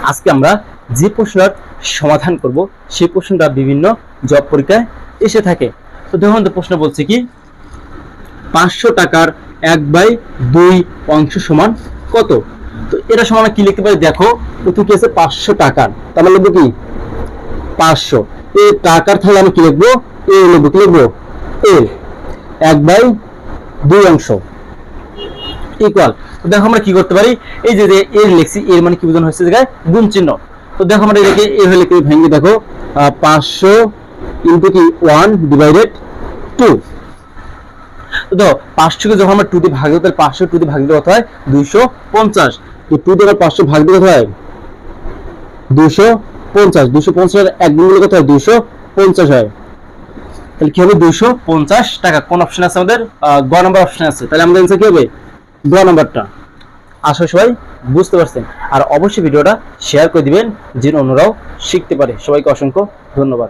আজকে আমরা যে প্রশ্নটার সমাধান করব সেই প্রশ্নটা বিভিন্ন জব পরীক্ষায় এসে থাকে। তো দেখুন, তো প্রশ্ন বলছে কি 500 টাকার 1/2 অংশ সমান কত। তো এটা সমান কি লিখতে পারি, দেখো প্রথমে কি আছে 500 টাকার, তাহলে লিখবো কি 500, এই টাকার তাহলে আমি কি লিখবো, এ লিখবো, কি লিখবো এর 1/2 অংশ ইকুয়াল। তো দেখো আমরা কি করতে পারি, এই যে এর লিখছি, এর মানে কি বোঝানো হচ্ছে জায়গায় গুণ চিহ্ন। তো দেখো আমরা এটাকে এ হলে কি ভেঙে দেখো 500 ইনটু কি 1/2। তো দেখো 500 কে যখন আমরা 2 দিয়ে ভাগ দিই, তাহলে 500 2 দিয়ে ভাগ দিলে কত হয় 250। তো 2 দিয়ে 500 ভাগ দিলে কত হয় 250। 250 এর এক গুণ কত হয় 250 হয়। তাহলে কি হবে 250 টাকা। কোন অপশন আছে আমাদের, গ নাম্বার অপশন আছে। তাহলে আমাদের आंसर কি হবে গ নাম্বারটা। আশা সবাই বুঝতে পারছেন। আর অবশ্যই ভিডিওটা শেয়ার করে দিবেন যেন অন্যরাও শিখতে পারে। সবাইকে অসংখ্য ধন্যবাদ।